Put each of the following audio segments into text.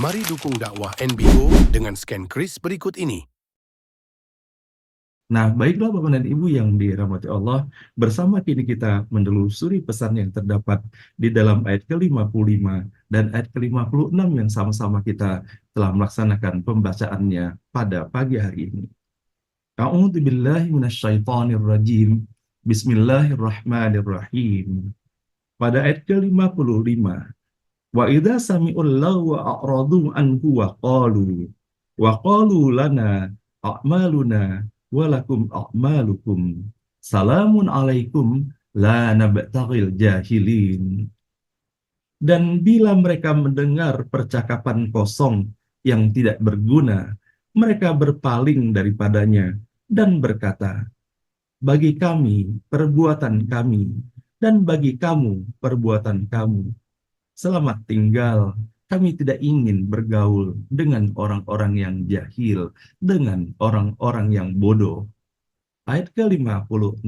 Mari dukung dakwah NBO dengan scan kris berikut ini. Nah, baiklah Bapak dan Ibu yang dirahmati Allah, bersama kini kita menelusuri pesan yang terdapat di dalam ayat ke-55 dan ayat ke-56 yang sama-sama kita telah melaksanakan pembacaannya pada pagi hari ini. A'udzu billahi minasyaitonir rajim. Bismillahirrahmanirrahim. Pada ayat ke-55, wa idza sami'ul lagwa a'radu anhu wa qalu lana a'maluna walakum a'malukum salamun alaikum la nabtaghil jahilin. Dan bila mereka mendengar percakapan kosong yang tidak berguna, mereka berpaling daripadanya dan berkata, bagi kami perbuatan kami dan bagi kamu perbuatan kamu. Selamat tinggal, kami tidak ingin bergaul dengan orang-orang yang jahil, dengan orang-orang yang bodoh. Ayat ke-56,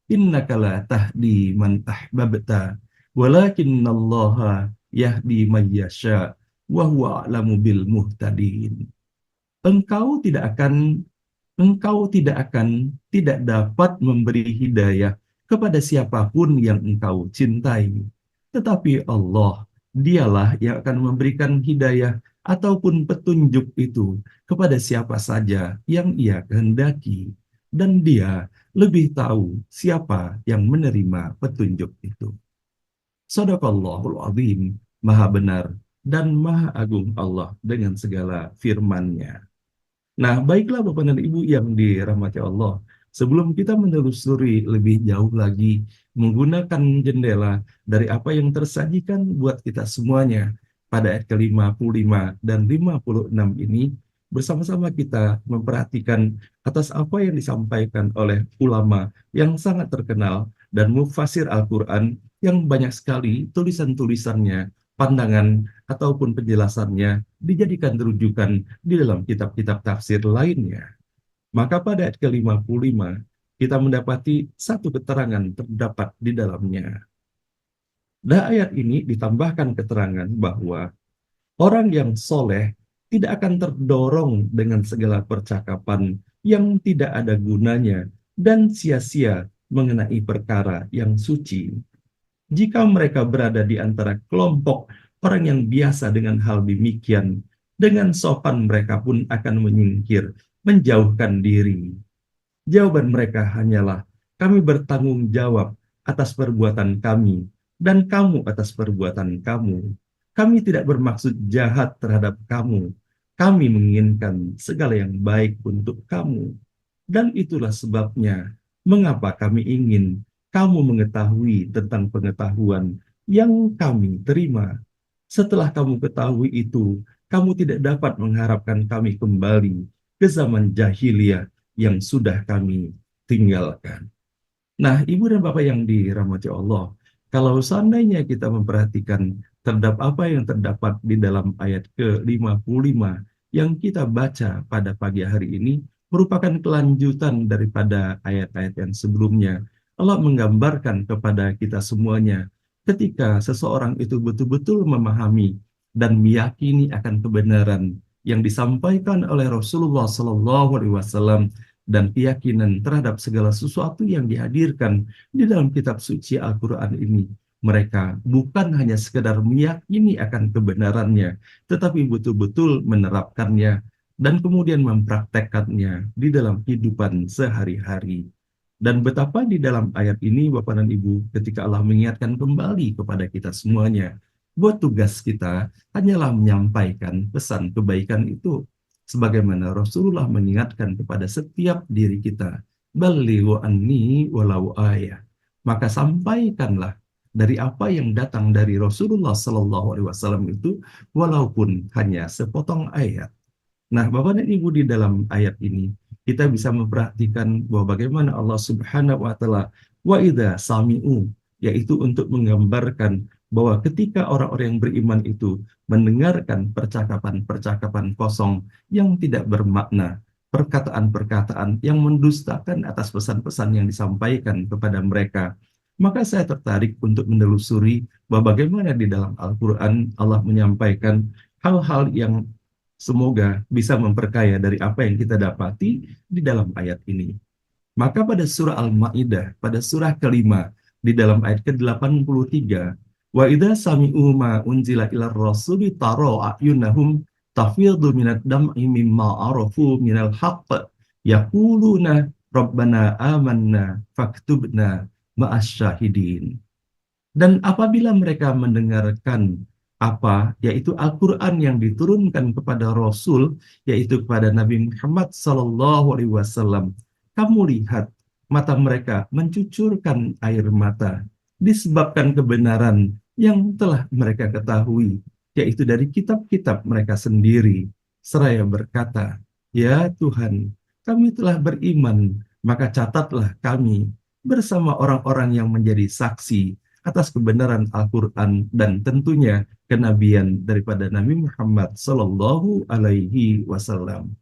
innaka la tahdi man ahbabta, walakinnallaha yahdi man yasha, wa huwa a'lamu bil muhtadin. Engkau tidak akan tidak dapat memberi hidayah kepada siapapun yang engkau cintai. Tetapi Allah, dialah yang akan memberikan hidayah ataupun petunjuk itu kepada siapa saja yang ia kehendaki. Dan dia lebih tahu siapa yang menerima petunjuk itu. Shadaqallahul azim, maha benar dan maha agung Allah dengan segala firman-Nya. Nah, baiklah Bapak dan Ibu yang dirahmati Allah, sebelum kita menelusuri lebih jauh lagi menggunakan jendela dari apa yang tersajikan buat kita semuanya pada ayat ke-55 dan 56 ini, bersama-sama kita memperhatikan atas apa yang disampaikan oleh ulama yang sangat terkenal dan mufasir Al-Quran yang banyak sekali tulisan-tulisannya, pandangan ataupun penjelasannya dijadikan rujukan di dalam kitab-kitab tafsir lainnya. Maka pada ayat ke-55 kita mendapati satu keterangan terdapat di dalamnya. Dan ayat ini ditambahkan keterangan bahwa orang yang soleh tidak akan terdorong dengan segala percakapan yang tidak ada gunanya dan sia-sia mengenai perkara yang suci. Jika mereka berada di antara kelompok orang yang biasa dengan hal demikian, dengan sopan mereka pun akan menyingkir, menjauhkan diri. Jawaban mereka hanyalah, kami bertanggung jawab atas perbuatan kami, dan kamu atas perbuatan kamu. Kami tidak bermaksud jahat terhadap kamu. Kami menginginkan segala yang baik untuk kamu. Dan itulah sebabnya mengapa kami ingin kamu mengetahui tentang pengetahuan yang kami terima. Setelah kamu ketahui itu, kamu tidak dapat mengharapkan kami kembali ke zaman jahiliyah yang sudah kami tinggalkan. Nah, Ibu dan Bapak yang dirahmati Allah, kalau seandainya kita memperhatikan terhadap apa yang terdapat di dalam ayat ke-55 yang kita baca pada pagi hari ini, merupakan kelanjutan daripada ayat-ayat yang sebelumnya. Allah menggambarkan kepada kita semuanya ketika seseorang itu betul-betul memahami dan meyakini akan kebenaran yang disampaikan oleh Rasulullah SAW dan keyakinan terhadap segala sesuatu yang dihadirkan di dalam kitab suci Al-Quran ini. Mereka bukan hanya sekedar meyakini akan kebenarannya, tetapi betul-betul menerapkannya dan kemudian mempraktekkannya di dalam kehidupan sehari-hari. Dan betapa di dalam ayat ini, Bapak dan Ibu, ketika Allah mengingatkan kembali kepada kita semuanya, buat tugas kita hanyalah menyampaikan pesan kebaikan itu. Sebagaimana Rasulullah mengingatkan kepada setiap diri kita, balighu anni walau ayah. Maka sampaikanlah dari apa yang datang dari Rasulullah SAW itu, walaupun hanya sepotong ayat. Nah, Bapak dan Ibu, di dalam ayat ini kita bisa memperhatikan bahwa bagaimana Allah Subhanahu wa taala wa idza sami'u, yaitu untuk menggambarkan bahwa ketika orang-orang yang beriman itu mendengarkan percakapan-percakapan kosong yang tidak bermakna, perkataan-perkataan yang mendustakan atas pesan-pesan yang disampaikan kepada mereka, maka saya tertarik untuk menelusuri bahwa bagaimana di dalam Al-Quran Allah menyampaikan hal-hal yang semoga bisa memperkaya dari apa yang kita dapati di dalam ayat ini. Maka pada surah Al-Maidah, pada surah kelima, di dalam ayat ke-83, wa idza sami'u ma unzila ilar rasuli taro a'yunahum tafidhu minad dam'i mimma arafu minal haqq yaquluna rabbana amanna faktubna ma'as syahidin. Dan apabila mereka mendengarkan apa, yaitu Al-Quran yang diturunkan kepada Rasul, yaitu kepada Nabi Muhammad SAW, kamu lihat mata mereka mencucurkan air mata disebabkan kebenaran yang telah mereka ketahui, yaitu dari kitab-kitab mereka sendiri, seraya berkata, ya Tuhan, kami telah beriman, maka catatlah kami bersama orang-orang yang menjadi saksi atas kebenaran Al-Quran dan tentunya kenabian daripada Nabi Muhammad Sallallahu Alaihi Wasallam.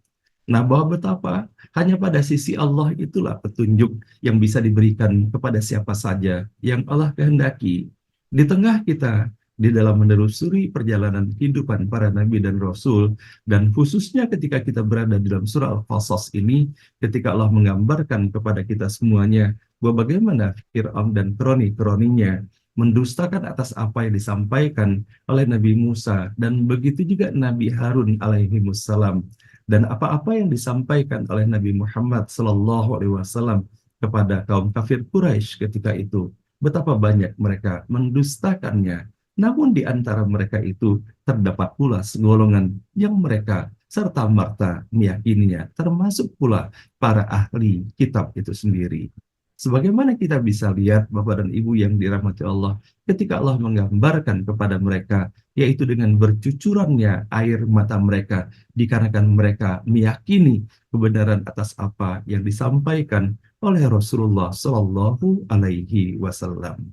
Nah, bahwa betapa hanya pada sisi Allah itulah petunjuk yang bisa diberikan kepada siapa saja yang Allah kehendaki. Di tengah kita, di dalam menelusuri perjalanan kehidupan para nabi dan rasul, dan khususnya ketika kita berada di dalam surah Al-Qasas ini, ketika Allah menggambarkan kepada kita semuanya bahwa bagaimana Fir'aun dan kroni-kroninya mendustakan atas apa yang disampaikan oleh Nabi Musa, dan begitu juga Nabi Harun alaihi wassalam, dan apa-apa yang disampaikan oleh Nabi Muhammad sallallahu alaihi wasallam kepada kaum kafir Quraisy ketika itu, betapa banyak mereka mendustakannya. Namun di antara mereka itu terdapat pula segolongan yang mereka serta-merta meyakininya, termasuk pula para ahli kitab itu sendiri. Sebagaimana kita bisa lihat Bapak dan Ibu yang dirahmati Allah, ketika Allah menggambarkan kepada mereka, yaitu dengan bercucurannya air mata mereka, dikarenakan mereka meyakini kebenaran atas apa yang disampaikan oleh Rasulullah Shallallahu Alaihi Wasallam.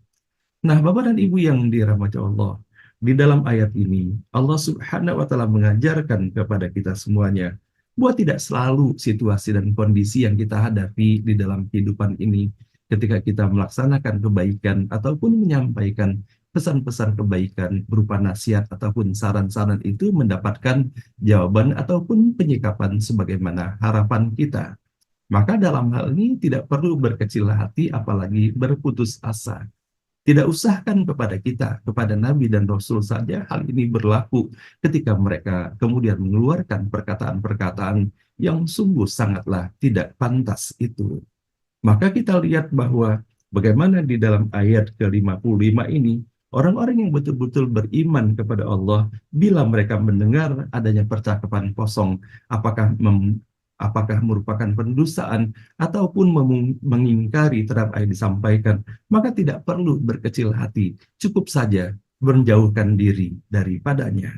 Nah, Bapak dan Ibu yang dirahmati Allah, di dalam ayat ini Allah Subhanahu wa Ta'ala mengajarkan kepada kita semuanya bahwa tidak selalu situasi dan kondisi yang kita hadapi di dalam kehidupan ini, ketika kita melaksanakan kebaikan ataupun menyampaikan pesan-pesan kebaikan berupa nasihat ataupun saran-saran itu mendapatkan jawaban ataupun penyikapan sebagaimana harapan kita. Maka dalam hal ini tidak perlu berkecil hati apalagi berputus asa. Tidak usahkan kepada kita, kepada Nabi dan Rasul saja hal ini berlaku ketika mereka kemudian mengeluarkan perkataan-perkataan yang sungguh sangatlah tidak pantas itu. Maka kita lihat bahwa bagaimana di dalam ayat ke-55 ini, orang-orang yang betul-betul beriman kepada Allah, bila mereka mendengar adanya percakapan kosong, apakah merupakan pendustaan ataupun mengingkari terhadap apa yang disampaikan, maka tidak perlu berkecil hati, cukup saja menjauhkan diri daripadanya.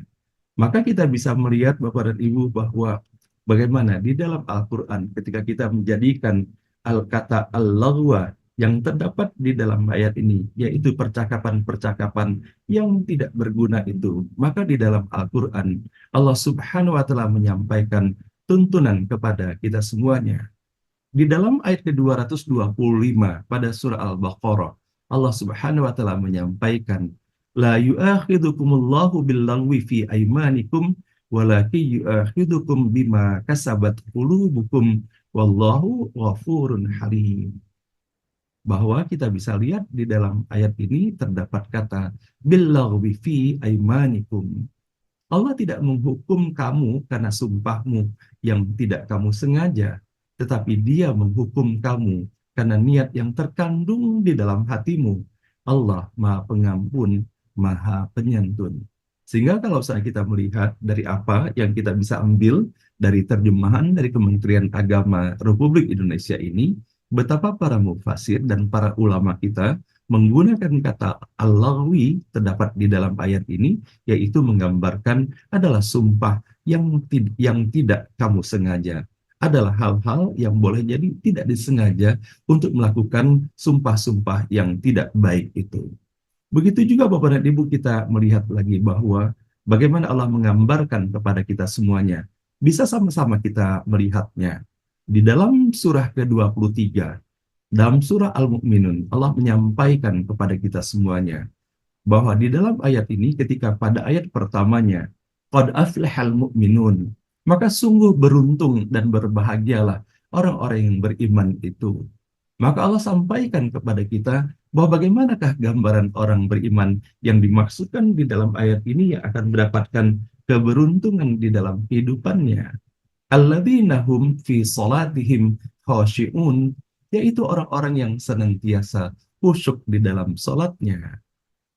Maka kita bisa melihat Bapak dan Ibu bahwa bagaimana di dalam Al-Quran ketika kita menjadikan kata al-laghwa yang terdapat di dalam ayat ini, yaitu percakapan-percakapan yang tidak berguna itu, maka di dalam Al-Quran Allah Subhanahu wa Ta'ala menyampaikan tuntunan kepada kita semuanya. Di dalam ayat ke-225 pada surah Al-Baqarah, Allah Subhanahu wa Ta'ala menyampaikan, la yu'akhidukumullahu billagwi fi aimanikum walakin yu'akhidukum bima kasabat qulubukum wallahu ghafurun halim. Bahwa kita bisa lihat di dalam ayat ini terdapat kata billagwi fi aimanikum. Allah tidak menghukum kamu karena sumpahmu yang tidak kamu sengaja, tetapi Dia menghukum kamu karena niat yang terkandung di dalam hatimu. Allah Maha Pengampun, Maha Penyantun. Sehingga kalau kita melihat dari apa yang kita bisa ambil dari terjemahan dari Kementerian Agama Republik Indonesia ini, betapa para mufasir dan para ulama kita menggunakan kata al-laghwi terdapat di dalam ayat ini, yaitu menggambarkan adalah sumpah yang tidak kamu sengaja. Adalah hal-hal yang boleh jadi tidak disengaja untuk melakukan sumpah-sumpah yang tidak baik itu. Begitu juga Bapak dan Ibu kita melihat lagi bahwa bagaimana Allah menggambarkan kepada kita semuanya. Bisa sama-sama kita melihatnya. Di dalam surah ke-23, dalam surah Al-Mu'minun, Allah menyampaikan kepada kita semuanya bahwa di dalam ayat ini ketika pada ayat pertamanya qad aflahal mu'minun. Maka sungguh beruntung dan berbahagialah orang-orang yang beriman itu. Maka Allah sampaikan kepada kita bahwa bagaimanakah gambaran orang beriman yang dimaksudkan di dalam ayat ini yang akan mendapatkan keberuntungan di dalam kehidupannya. Alladzina hum fi salatihim khashi'un, yaitu orang-orang yang senantiasa khusyuk di dalam salatnya.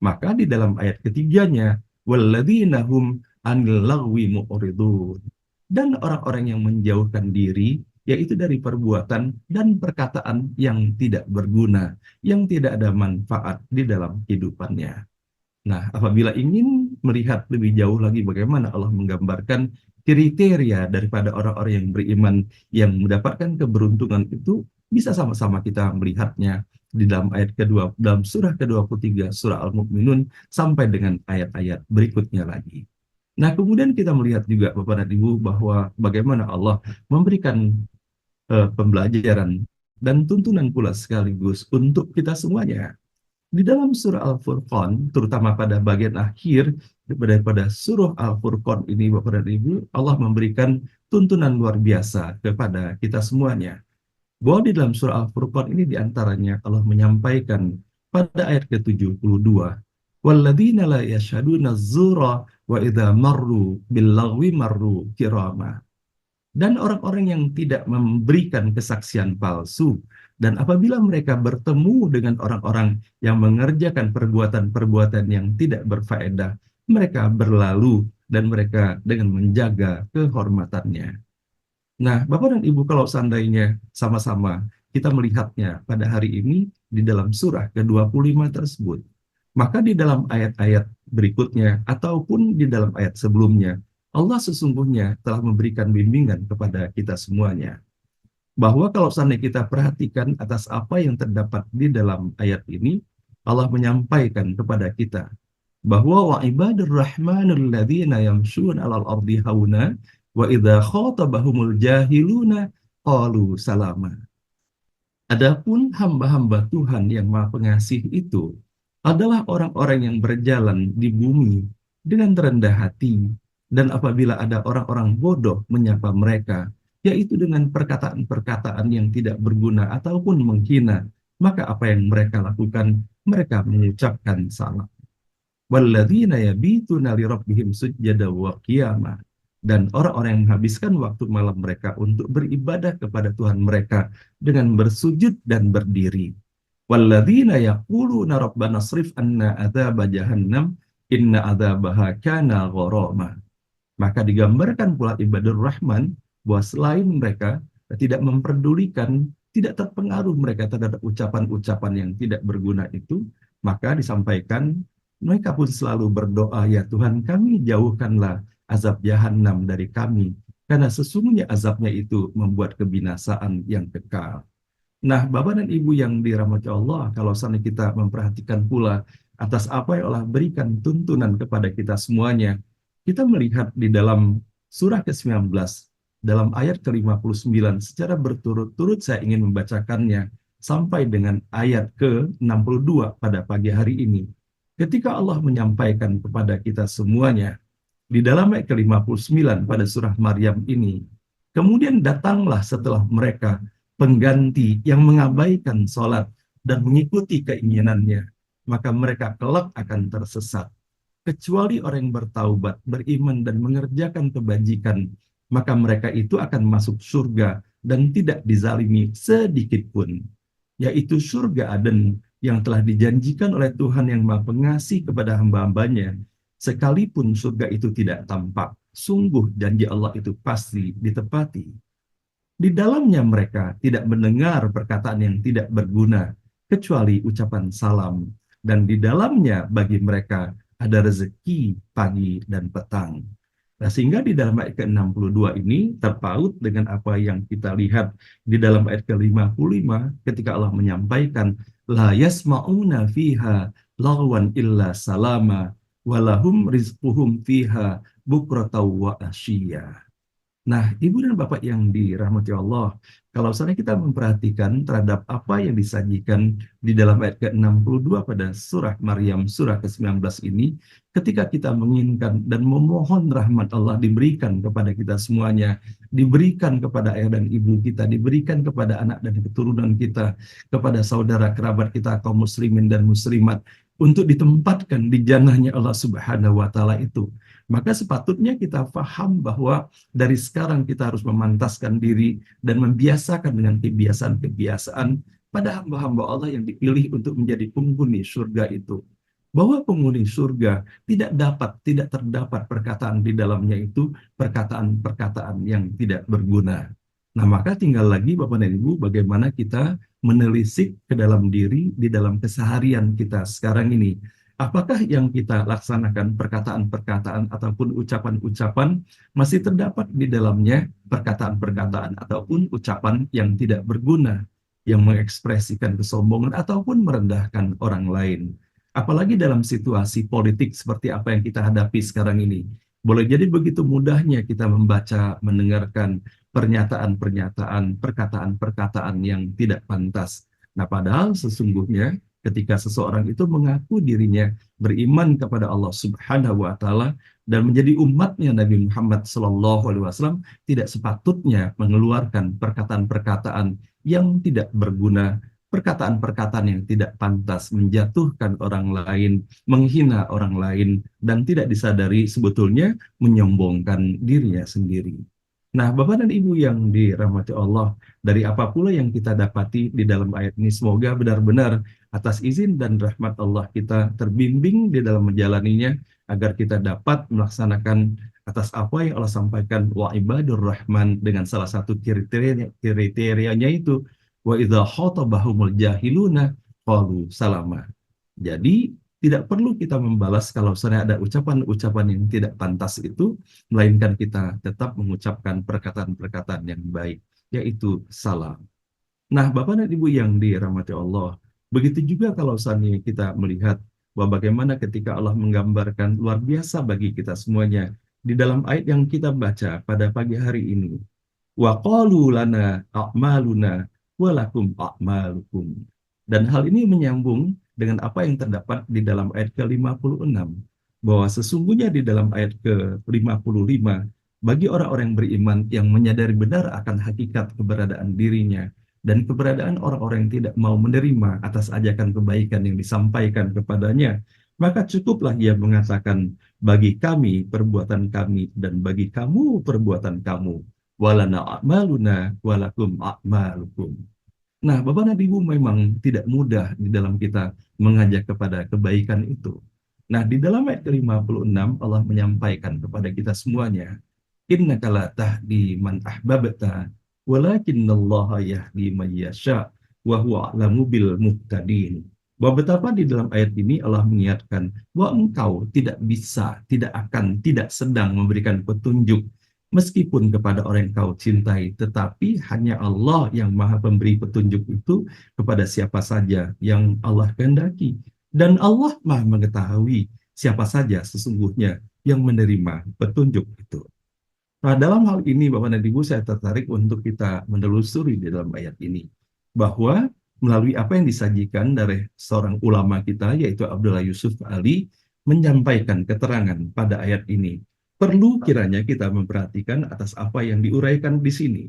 Maka di dalam ayat ketiganya, walladzina hum anil lagwi mu'ridun, dan orang-orang yang menjauhkan diri yaitu dari perbuatan dan perkataan yang tidak berguna, yang tidak ada manfaat di dalam kehidupannya. Nah, apabila ingin melihat lebih jauh lagi bagaimana Allah menggambarkan kriteria daripada orang-orang yang beriman yang mendapatkan keberuntungan itu, bisa sama-sama kita melihatnya di dalam ayat kedua, dalam surah ke-23 surah Al-Mu'minun sampai dengan ayat-ayat berikutnya lagi. Nah, kemudian kita melihat juga Bapak dan Ibu bahwa bagaimana Allah memberikan pembelajaran dan tuntunan pula sekaligus untuk kita semuanya. Di dalam surah Al-Furqan, terutama pada bagian akhir daripada surah Al-Furqan ini, Bapak dan Ibu, Allah memberikan tuntunan luar biasa kepada kita semuanya. Bahwa di dalam surah Al-Furqan ini diantaranya Allah menyampaikan pada ayat ke-72, وَالَّذِينَ لَا يَشْهَدُونَ الزُّورَ وَإِذَا مَرُّوا بِاللَّغْوِ مَرُّوا كِرَامًا. Dan orang-orang yang tidak memberikan kesaksian palsu, dan apabila mereka bertemu dengan orang-orang yang mengerjakan perbuatan-perbuatan yang tidak berfaedah, mereka berlalu dan mereka dengan menjaga kehormatannya. Nah, Bapak dan Ibu, kalau seandainya sama-sama kita melihatnya pada hari ini di dalam surah ke-25 tersebut, maka di dalam ayat-ayat berikutnya ataupun di dalam ayat sebelumnya, Allah sesungguhnya telah memberikan bimbingan kepada kita semuanya. Bahwa kalau seandainya kita perhatikan atas apa yang terdapat di dalam ayat ini, Allah menyampaikan kepada kita bahwa wa ibadur rahmanul ladzina yamshuna 'alal ardi hauna wa idza khatabahumul jahiluna qalu salama. Adapun hamba-hamba Tuhan yang Maha Pengasih itu adalah orang-orang yang berjalan di bumi dengan rendah hati, dan apabila ada orang-orang bodoh menyapa mereka, yaitu dengan perkataan-perkataan yang tidak berguna ataupun menghina, maka apa yang mereka lakukan? Mereka mengucapkan salam. Walladzina yabituna lirabbihim sujjada wa qiyama. Dan orang-orang yang menghabiskan waktu malam mereka untuk beribadah kepada Tuhan mereka dengan bersujud dan berdiri. Walladzina yaquluna rabbana srif anna adzaba jahannam inna adzabaha kana gharama. Maka digambarkan pula ibadur rahman bahwa selain mereka tidak memperdulikan, tidak terpengaruh mereka terhadap ucapan-ucapan yang tidak berguna itu, maka disampaikan mereka pun selalu berdoa, ya Tuhan kami jauhkanlah azab jahanam dari kami, karena sesungguhnya azabnya itu membuat kebinasaan yang kekal. Nah, Bapak dan Ibu yang dirahmati Allah, kalau seandainya kita memperhatikan pula atas apa yang Allah berikan tuntunan kepada kita semuanya, kita melihat di dalam surah ke-19, dalam ayat ke-59, secara berturut-turut saya ingin membacakannya sampai dengan ayat ke-62 pada pagi hari ini. Ketika Allah menyampaikan kepada kita semuanya, di dalam ayat ke-59 pada surah Maryam ini, kemudian datanglah setelah mereka pengganti yang mengabaikan sholat dan mengikuti keinginannya, maka mereka kelak akan tersesat. Kecuali orang yang bertaubat, beriman dan mengerjakan kebajikan, maka mereka itu akan masuk surga dan tidak dizalimi sedikit pun, yaitu surga Aden yang telah dijanjikan oleh Tuhan yang Maha Pengasih kepada hamba-hambanya. Sekalipun surga itu tidak tampak, sungguh janji Allah itu pasti ditepati. Di dalamnya mereka tidak mendengar perkataan yang tidak berguna, kecuali ucapan salam. Dan di dalamnya bagi mereka ada rezeki pagi dan petang. Nah, sehingga di dalam ayat ke-62 ini terpaut dengan apa yang kita lihat di dalam ayat ke-55 ketika Allah menyampaikan la yasma'una fiha lagwan illa salama walahum rizquhum fiha bukrataw wa asyiya. Nah, Ibu dan Bapak yang dirahmati Allah, kalau misalnya kita memperhatikan terhadap apa yang disajikan di dalam ayat ke-62 pada surah Maryam, surah ke-19 ini, ketika kita menginginkan dan memohon rahmat Allah diberikan kepada kita semuanya, diberikan kepada ayah dan ibu kita, diberikan kepada anak dan keturunan kita, kepada saudara kerabat kita, kaum muslimin dan muslimat, untuk ditempatkan di jannahnya Allah Subhanahu wa Ta'ala itu, maka sepatutnya kita paham bahwa dari sekarang kita harus memantaskan diri dan membiasakan dengan kebiasaan-kebiasaan pada hamba-hamba Allah yang dipilih untuk menjadi penghuni surga itu. Bahwa penghuni surga tidak terdapat perkataan di dalamnya itu perkataan-perkataan yang tidak berguna. Nah, maka tinggal lagi Bapak dan Ibu bagaimana kita menelisik ke dalam diri di dalam keseharian kita sekarang ini. Apakah yang kita laksanakan perkataan-perkataan ataupun ucapan-ucapan masih terdapat di dalamnya perkataan-perkataan ataupun ucapan yang tidak berguna, yang mengekspresikan kesombongan ataupun merendahkan orang lain. Apalagi dalam situasi politik seperti apa yang kita hadapi sekarang ini. Boleh jadi begitu mudahnya kita membaca, mendengarkan pernyataan-pernyataan, perkataan-perkataan yang tidak pantas. Nah, padahal sesungguhnya ketika seseorang itu mengaku dirinya beriman kepada Allah Subhanahu wa Ta'ala dan menjadi umatnya Nabi Muhammad SAW, tidak sepatutnya mengeluarkan perkataan-perkataan yang tidak berguna, perkataan-perkataan yang tidak pantas, menjatuhkan orang lain, menghina orang lain, dan tidak disadari sebetulnya menyombongkan dirinya sendiri. Nah, Bapak dan Ibu yang dirahmati Allah, dari apa pula yang kita dapati di dalam ayat ini, semoga benar-benar atas izin dan rahmat Allah kita terbimbing di dalam menjalaninya, agar kita dapat melaksanakan atas apa yang Allah sampaikan, wa ibadur rahman, dengan salah satu kriterianya itu, wa idza khatabahumul jahiluna qalu salama. Jadi, tidak perlu kita membalas kalau misalnya ada ucapan-ucapan yang tidak pantas itu, melainkan kita tetap mengucapkan perkataan-perkataan yang baik, yaitu salam. Nah, Bapak dan Ibu yang dirahmati Allah, begitu juga kalau misalnya kita melihat bahwa bagaimana ketika Allah menggambarkan luar biasa bagi kita semuanya di dalam ayat yang kita baca pada pagi hari ini. Wa qalu lana a'maluna wa lakum a'malukum. Dan hal ini menyambung dengan apa yang terdapat di dalam ayat ke-56, bahwa sesungguhnya di dalam ayat ke-55, bagi orang-orang yang beriman yang menyadari benar akan hakikat keberadaan dirinya dan keberadaan orang-orang yang tidak mau menerima atas ajakan kebaikan yang disampaikan kepadanya, maka cukuplah ia mengatakan, bagi kami perbuatan kami dan bagi kamu perbuatan kamu, walana a'maluna walakum a'malukum. Nah, Bapak dan Ibu, memang tidak mudah di dalam kita mengajak kepada kebaikan itu. Nah, di dalam ayat ke-56 Allah menyampaikan kepada kita semuanya, innaka la tahdi man ahbabta walakinallaha yahdi man yasha wa huwa a'lamu bil muhtadin. Bahwa betapa di dalam ayat ini Allah mengingatkan bahwa engkau tidak bisa, tidak akan, tidak sedang memberikan petunjuk meskipun kepada orang yang kau cintai, tetapi hanya Allah yang maha pemberi petunjuk itu kepada siapa saja yang Allah kehendaki. Dan Allah maha mengetahui siapa saja sesungguhnya yang menerima petunjuk itu. Nah, dalam hal ini, Bapak dan Ibu, saya tertarik untuk kita menelusuri di dalam ayat ini. Bahwa melalui apa yang disajikan dari seorang ulama kita, yaitu Abdullah Yusuf Ali, menyampaikan keterangan pada ayat ini. Perlu kiranya kita memperhatikan atas apa yang diuraikan di sini.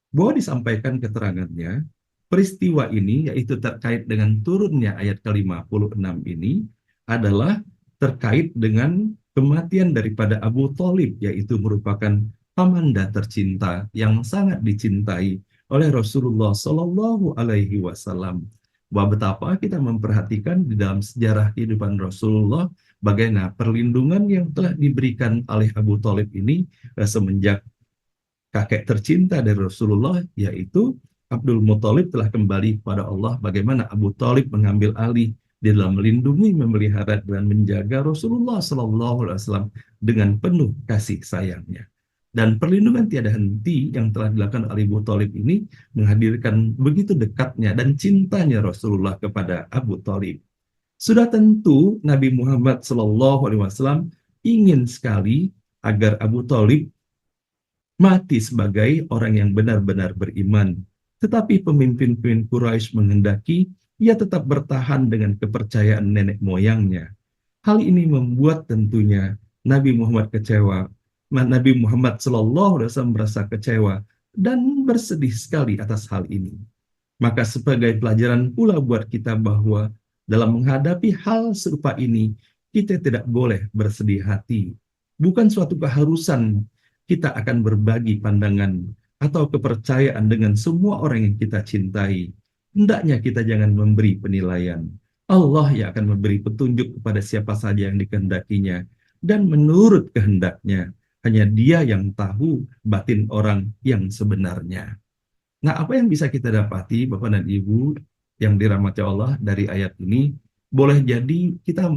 Bahwa disampaikan keterangannya, peristiwa ini, yaitu terkait dengan turunnya ayat ke-56 ini, adalah terkait dengan kematian daripada Abu Thalib, yaitu merupakan pamanda tercinta yang sangat dicintai oleh Rasulullah Shallallahu Alaihi Wasallam. Bahwa betapa kita memperhatikan di dalam sejarah kehidupan Rasulullah, bagaimana perlindungan yang telah diberikan oleh Abu Thalib ini semenjak kakek tercinta dari Rasulullah, yaitu Abdul Muthalib, telah kembali kepada Allah. Bagaimana Abu Thalib mengambil alih di dalam melindungi, memelihara, dan menjaga Rasulullah SAW dengan penuh kasih sayangnya. Dan perlindungan tiada henti yang telah dilakukan oleh Abu Thalib ini menghadirkan begitu dekatnya dan cintanya Rasulullah kepada Abu Thalib. Sudah tentu Nabi Muhammad SAW ingin sekali agar Abu Thalib mati sebagai orang yang benar-benar beriman. Tetapi pemimpin-pemimpin Quraisy menghendaki ia tetap bertahan dengan kepercayaan nenek moyangnya. Hal ini membuat tentunya Nabi Muhammad kecewa. Nabi Muhammad SAW merasa kecewa dan bersedih sekali atas hal ini. Maka sebagai pelajaran pula buat kita bahwa dalam menghadapi hal serupa ini, kita tidak boleh bersedih hati. Bukan suatu keharusan kita akan berbagi pandangan atau kepercayaan dengan semua orang yang kita cintai. Hendaknya kita jangan memberi penilaian. Allah yang akan memberi petunjuk kepada siapa saja yang dikehendakinya. Dan menurut kehendaknya, hanya Dia yang tahu batin orang yang sebenarnya. Nah, apa yang bisa kita dapati, Bapak dan Ibu yang dirahmati Allah dari ayat ini, boleh jadi kita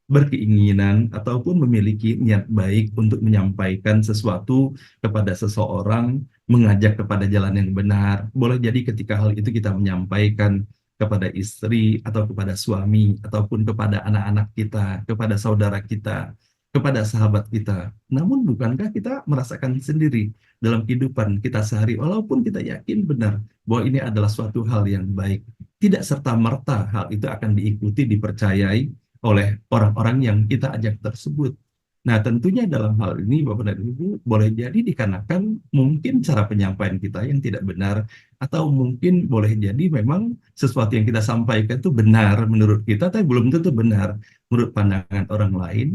berkeinginan ataupun memiliki niat baik untuk menyampaikan sesuatu kepada seseorang, mengajak kepada jalan yang benar. Boleh jadi ketika hal itu kita menyampaikan kepada istri atau kepada suami ataupun kepada anak-anak kita, kepada saudara kita, kepada sahabat kita. Namun bukankah kita merasakan sendiri dalam kehidupan kita sehari, walaupun kita yakin benar bahwa ini adalah suatu hal yang baik, tidak serta-merta hal itu akan diikuti, dipercayai oleh orang-orang yang kita ajak tersebut. Nah, tentunya dalam hal ini Bapak dan Ibu boleh jadi dikarenakan mungkin cara penyampaian kita yang tidak benar, atau mungkin boleh jadi memang sesuatu yang kita sampaikan itu benar menurut kita, tapi belum tentu benar menurut pandangan orang lain.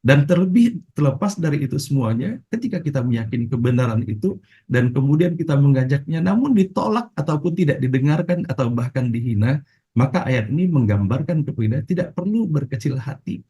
Dan terlebih terlepas dari itu semuanya, ketika kita meyakini kebenaran itu dan kemudian kita mengajaknya namun ditolak ataupun tidak didengarkan atau bahkan dihina, maka ayat ini menggambarkan kepada tidak perlu berkecil hati.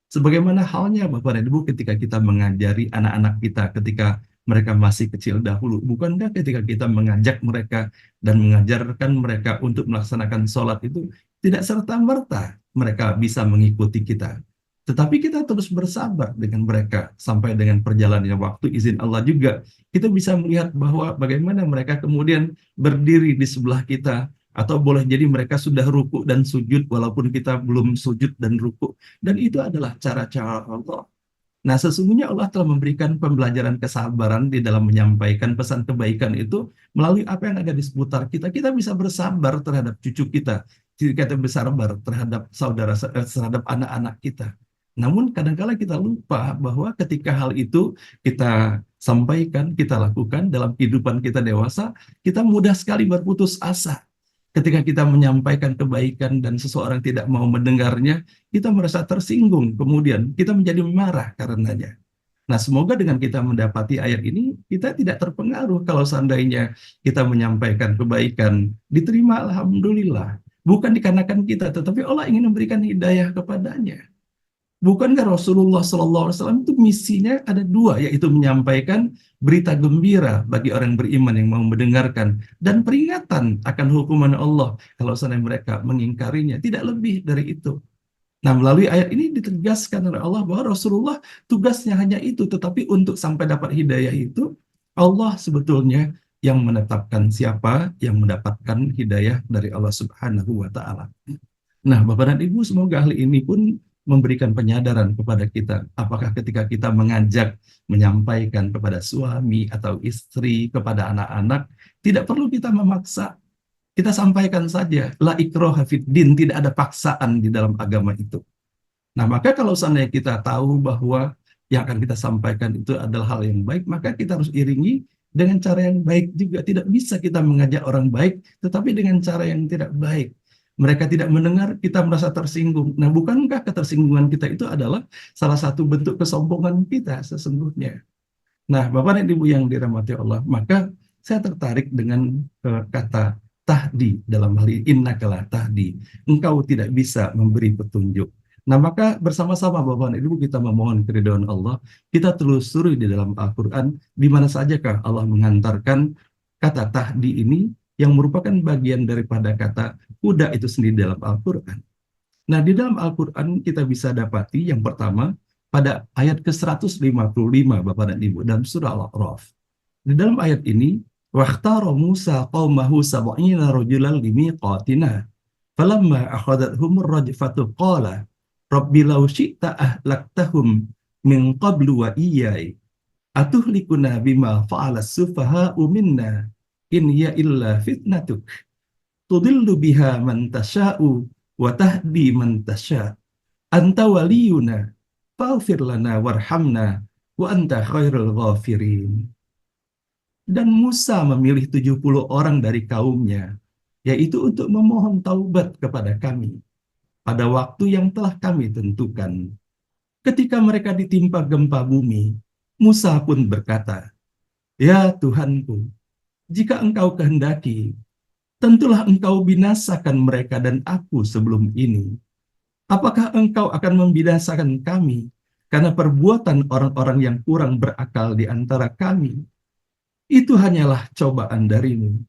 Sebagaimana halnya Bapak dan Ibu ketika kita mengajari anak-anak kita ketika mereka masih kecil dahulu. Bukankah ketika kita mengajak mereka dan mengajarkan mereka untuk melaksanakan sholat itu tidak serta-merta mereka bisa mengikuti kita. Tetapi kita terus bersabar dengan mereka sampai dengan perjalannya waktu, izin Allah juga. Kita bisa melihat bahwa bagaimana mereka kemudian berdiri di sebelah kita, atau boleh jadi mereka sudah ruku dan sujud walaupun kita belum sujud dan ruku. Dan itu adalah cara-cara Allah. Nah, sesungguhnya Allah telah memberikan pembelajaran kesabaran di dalam menyampaikan pesan kebaikan itu melalui apa yang ada di seputar kita. Kita bisa bersabar terhadap cucu kita. Kita bersabar terhadap terhadap anak-anak kita. Namun kadang-kala kita lupa bahwa ketika hal itu kita sampaikan, kita lakukan dalam kehidupan kita dewasa, kita mudah sekali berputus asa. Ketika kita menyampaikan kebaikan dan seseorang tidak mau mendengarnya, kita merasa tersinggung, kemudian kita menjadi marah karenanya. Nah, semoga dengan kita mendapati ayat ini, kita tidak terpengaruh kalau seandainya kita menyampaikan kebaikan, diterima alhamdulillah. Bukan dikarenakan kita, tetapi Allah ingin memberikan hidayah kepadanya. Bukankah Rasulullah SAW itu misinya ada dua, yaitu menyampaikan berita gembira bagi orang beriman yang mau mendengarkan, dan peringatan akan hukuman Allah kalau seandainya mereka mengingkarinya. Tidak lebih dari itu. Nah, melalui ayat ini ditegaskan oleh Allah bahwa Rasulullah tugasnya hanya itu, tetapi untuk sampai dapat hidayah itu, Allah sebetulnya yang menetapkan siapa yang mendapatkan hidayah dari Allah Subhanahu wa Ta'ala. Nah, Bapak dan Ibu, semoga hal ini pun memberikan penyadaran kepada kita. Apakah ketika kita mengajak, menyampaikan kepada suami atau istri, kepada anak-anak, tidak perlu kita memaksa. Kita sampaikan saja, la ikraha fid din, tidak ada paksaan di dalam agama itu. Nah, maka kalau seandainya kita tahu bahwa yang akan kita sampaikan itu adalah hal yang baik, maka kita harus iringi dengan cara yang baik juga. Tidak bisa kita mengajak orang baik, tetapi dengan cara yang tidak baik. Mereka tidak mendengar, kita merasa tersinggung. Nah, bukankah ketersinggungan kita itu adalah salah satu bentuk kesombongan kita sesungguhnya? Nah, Bapak dan Ibu yang dirahmati Allah, maka saya tertarik dengan kata tahdi dalam hal ini, innakalah tahdi. Engkau tidak bisa memberi petunjuk. Nah, maka bersama-sama Bapak dan Ibu kita memohon keridhaan Allah, kita telusuri di dalam Al-Quran, di mana sajakah Allah menghantarkan kata tahdi ini, yang merupakan bagian daripada kata huda itu sendiri dalam Al-Quran. Nah, di dalam Al-Quran kita bisa dapati yang pertama, pada ayat ke-155 Bapak dan Ibu, dalam surah Al-A'raf. Di dalam ayat ini, وَاخْتَارَ مُوسَى قَوْمَهُ سَبْعِينَ رَجُلًا لِمِيقَاتِنَا فَلَمَّا أَخَذَتْهُمُ الرَّجْفَةُ قَالَ رَبِّ لَوْ شِئْتَ أَهْلَكْتَهُمْ مِنْ قَبْلُ وَإِيَّايَ atuhlikuna bima fa'alas sufaha'u minna in ya illa fitnatuk tudillu biha man tasha'u wa tahdi man tasha' anta waliyuna faghfir lana warhamna wa anta khairul ghafirin. Dan Musa memilih 70 orang dari kaumnya, yaitu untuk memohon taubat kepada kami pada waktu yang telah kami tentukan. Ketika mereka ditimpa gempa bumi, Musa pun berkata, "Ya Tuhanku, jika engkau kehendaki, tentulah engkau binasakan mereka dan aku sebelum ini. Apakah engkau akan membinasakan kami karena perbuatan orang-orang yang kurang berakal di antara kami? Itu hanyalah cobaan darimu.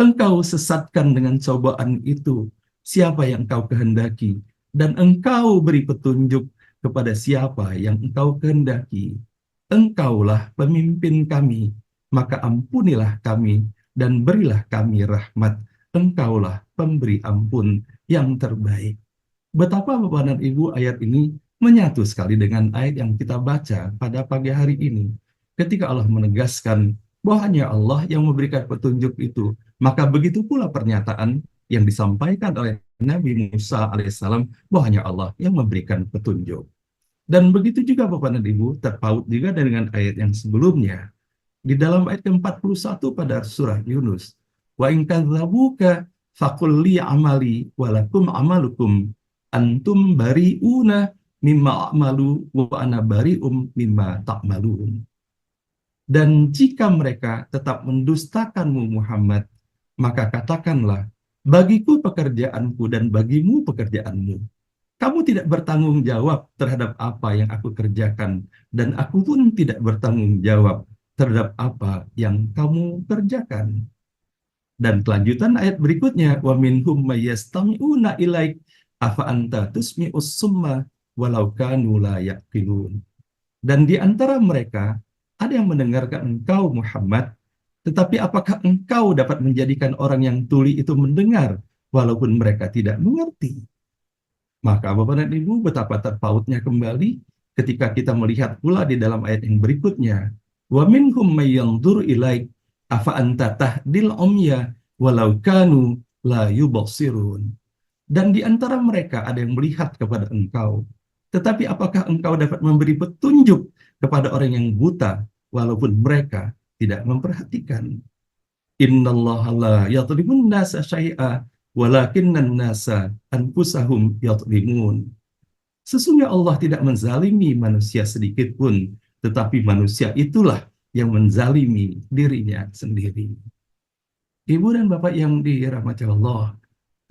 Engkau sesatkan dengan cobaan itu siapa yang engkau kehendaki, dan engkau beri petunjuk kepada siapa yang engkau kehendaki. Engkaulah pemimpin kami, maka ampunilah kami dan berilah kami rahmat. Engkaulah pemberi ampun yang terbaik." Betapa Bapak dan Ibu ayat ini menyatu sekali dengan ayat yang kita baca pada pagi hari ini. Ketika Allah menegaskan bahwa hanya Allah yang memberikan petunjuk itu, maka begitu pula pernyataan yang disampaikan oleh Nabi Musa alaihissalam bahwa hanya Allah yang memberikan petunjuk. Dan begitu juga Bapak dan Ibu, terpaut juga dengan ayat yang sebelumnya. Di dalam ayat ke-41 pada surah Yunus, wa in kadzabuka faqul li amali walakum amalukum antum bari'una mimma a'malu wa ana bari'um mimma ta'malun. Dan jika mereka tetap mendustakanmu Muhammad, maka katakanlah, bagiku pekerjaanku dan bagimu pekerjaanmu. Kamu tidak bertanggung jawab terhadap apa yang aku kerjakan, dan aku pun tidak bertanggung jawab terhadap apa yang kamu kerjakan. Dan kelanjutan ayat berikutnya, wa minhum mayyastami'una ilaik afa anta tusmi'us summa walau kanu la yaqilun. Dan di antara mereka ada yang mendengarkan engkau Muhammad, tetapi apakah engkau dapat menjadikan orang yang tuli itu mendengar walaupun mereka tidak mengerti? Maka Bapak dan Ibu, betapa terpautnya kembali ketika kita melihat pula di dalam ayat yang berikutnya, wa minhum may yanzur ilaik afa anta tahdil umya walau kanu la yubsirun. Dan di antara mereka ada yang melihat kepada engkau, tetapi apakah engkau dapat memberi petunjuk kepada orang yang buta walaupun mereka tidak memperhatikan? Innallaha la yadhlimun nasa syai'a walakinnan nasa anfusahum yadhlimun. Sesungguhnya Allah tidak menzalimi manusia sedikit pun, tetapi manusia itulah yang menzalimi dirinya sendiri. Ibu dan Bapak yang dirahmati Allah,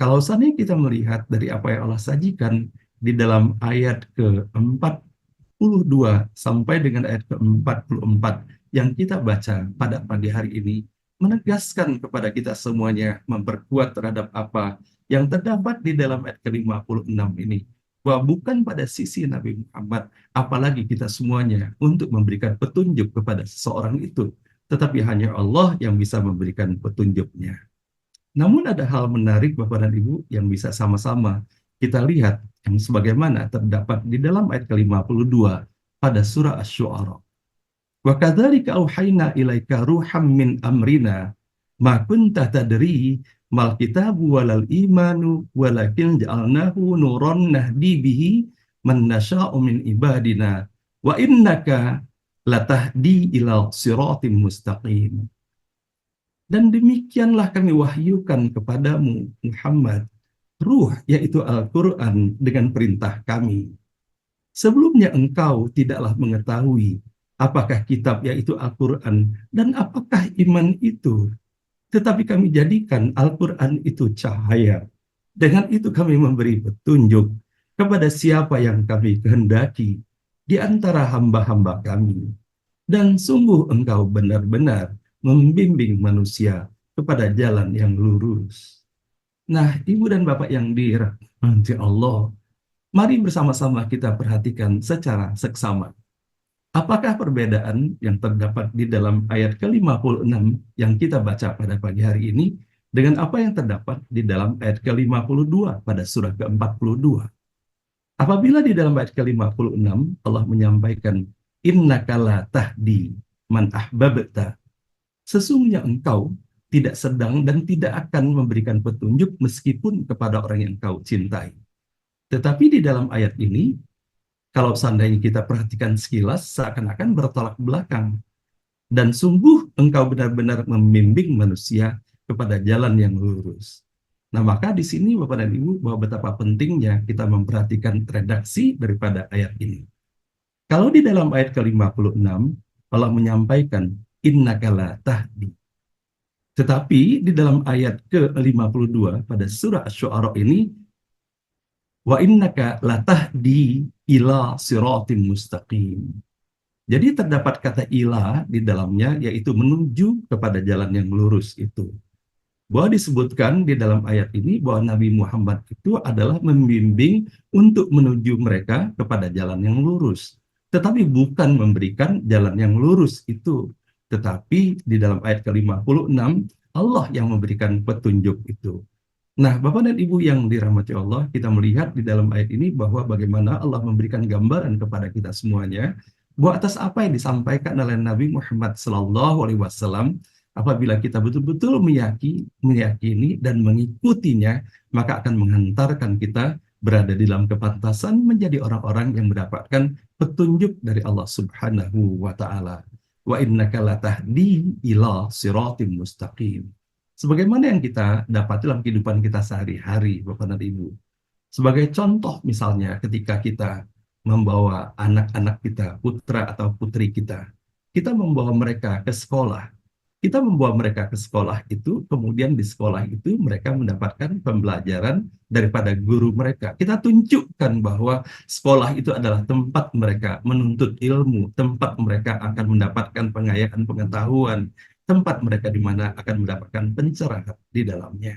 kalau seandainya kita melihat dari apa yang Allah sajikan di dalam ayat ke-42 sampai dengan ayat ke-44 yang kita baca pada pagi hari ini, menegaskan kepada kita semuanya, memperkuat terhadap apa yang terdapat di dalam ayat ke-56 ini, bahwa bukan pada sisi Nabi Muhammad, apalagi kita semuanya, untuk memberikan petunjuk kepada seseorang itu, tetapi hanya Allah yang bisa memberikan petunjuknya. Namun ada hal menarik Bapak dan Ibu yang bisa sama-sama kita lihat, yang sebagaimana terdapat di dalam ayat ke-52 pada surah Asy-Syu'ara. Wa kadzalika auhayna ilaika ruham min amrina ma kunta tadri mal kitabu walal imanu walakin ja'alnahu nuran nahdi bihi man nasya'u min ibadina wa innaka latahdi ila siratim mustaqim. Dan demikianlah kami wahyukan kepadamu Muhammad ruh, yaitu Al-Quran, dengan perintah kami. Sebelumnya engkau tidaklah mengetahui apakah kitab, yaitu Al-Quran, dan apakah iman itu. Tetapi kami jadikan Al-Quran itu cahaya. Dengan itu kami memberi petunjuk kepada siapa yang kami kehendaki di antara hamba-hamba kami. Dan sungguh engkau benar-benar membimbing manusia kepada jalan yang lurus. Nah, Ibu dan Bapak yang dirahmati Allah, mari bersama-sama kita perhatikan secara seksama. Apakah perbedaan yang terdapat di dalam ayat ke-56 yang kita baca pada pagi hari ini dengan apa yang terdapat di dalam ayat ke-52 pada surah ke-42? Apabila di dalam ayat ke-56 Allah menyampaikan innaka la tahdi, man ahbabta. Sesungguhnya engkau tidak sedang dan tidak akan memberikan petunjuk meskipun kepada orang yang engkau cintai. Tetapi di dalam ayat ini, kalau seandainya kita perhatikan sekilas, seakan-akan bertolak belakang. Dan sungguh engkau benar-benar membimbing manusia kepada jalan yang lurus. Nah, maka di sini Bapak dan Ibu, bahwa betapa pentingnya kita memperhatikan redaksi daripada ayat ini. Kalau di dalam ayat ke-56, Allah menyampaikan, innaka la tahdi. Tetapi di dalam ayat ke-52 pada surah Asy-Syu'ara ini, wa innaka latahdi ila siratim mustaqim. Jadi terdapat kata ila di dalamnya, yaitu menuju kepada jalan yang lurus itu. Bahwa disebutkan di dalam ayat ini bahwa Nabi Muhammad itu adalah membimbing untuk menuju mereka kepada jalan yang lurus. Tetapi bukan memberikan jalan yang lurus itu. Tetapi di dalam ayat ke-56, Allah yang memberikan petunjuk itu. Nah, Bapak dan Ibu yang dirahmati Allah, kita melihat di dalam ayat ini bahwa bagaimana Allah memberikan gambaran kepada kita semuanya, bahwa atas apa yang disampaikan oleh Nabi Muhammad SAW, apabila kita betul-betul meyakini dan mengikutinya, maka akan menghantarkan kita berada di dalam kepantasan menjadi orang-orang yang mendapatkan petunjuk dari Allah Subhanahu wa Ta'ala. Wa innaka latahdi ila siratim mustaqim. Sebagaimana yang kita dapat dalam kehidupan kita sehari-hari, Bapak dan Ibu. Sebagai contoh misalnya ketika kita membawa anak-anak kita, putra atau putri kita membawa mereka ke sekolah. Kita membawa mereka ke sekolah itu, kemudian di sekolah itu mereka mendapatkan pembelajaran daripada guru mereka. Kita tunjukkan bahwa sekolah itu adalah tempat mereka menuntut ilmu, tempat mereka akan mendapatkan pengayaan pengetahuan, tempat mereka di mana akan mendapatkan pencerahan di dalamnya.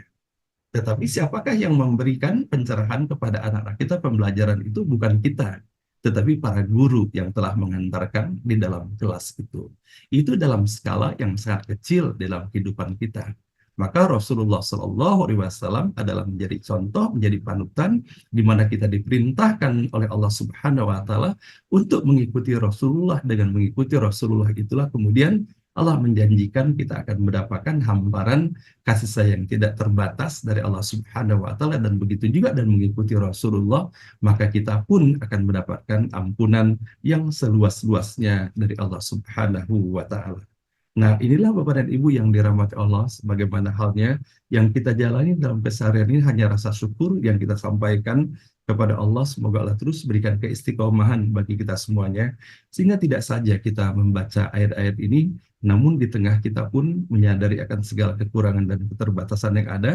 Tetapi siapakah yang memberikan pencerahan kepada anak-anak kita? Pembelajaran itu bukan kita, tetapi para guru yang telah mengantarkan di dalam kelas itu. Itu dalam skala yang sangat kecil dalam kehidupan kita. Maka Rasulullah SAW adalah menjadi contoh, menjadi panutan, di mana kita diperintahkan oleh Allah Subhanahu Wa Taala untuk mengikuti Rasulullah. Dengan mengikuti Rasulullah itulah kemudian Allah menjanjikan kita akan mendapatkan hamparan kasih sayang tidak terbatas dari Allah Subhanahu wa Ta'ala, dan begitu juga dan mengikuti Rasulullah, maka kita pun akan mendapatkan ampunan yang seluas-luasnya dari Allah Subhanahu wa Ta'ala. Nah, inilah Bapak dan Ibu yang dirahmati Allah, sebagaimana halnya yang kita jalani dalam keseharian ini hanya rasa syukur yang kita sampaikan kepada Allah. Semoga Allah terus berikan keistiqomahan bagi kita semuanya, sehingga tidak saja kita membaca ayat-ayat ini, namun di tengah kita pun menyadari akan segala kekurangan dan keterbatasan yang ada.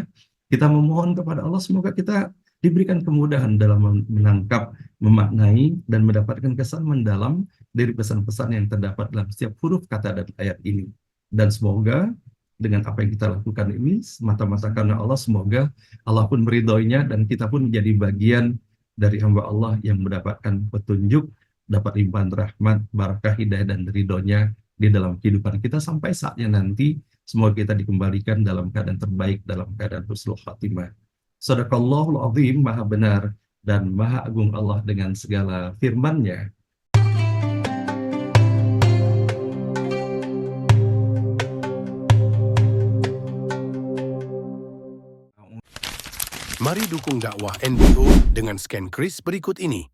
Kita memohon kepada Allah semoga kita diberikan kemudahan dalam menangkap, memaknai, dan mendapatkan kesan mendalam dari pesan-pesan yang terdapat dalam setiap huruf kata dan ayat ini. Dan semoga dengan apa yang kita lakukan ini semata-mata karena Allah, semoga Allah pun meridhoinya dan kita pun menjadi bagian dari hamba Allah yang mendapatkan petunjuk, dapat limpahan rahmat, barakah, hidayah, dan ridhonya di dalam kehidupan kita sampai saatnya nanti. Semoga kita dikembalikan dalam keadaan terbaik, dalam keadaan husnul khatimah. Shadaqallahul azim, maha benar dan maha agung Allah dengan segala firman-Nya. Mari dukung dakwah NBO dengan scan kris berikut ini.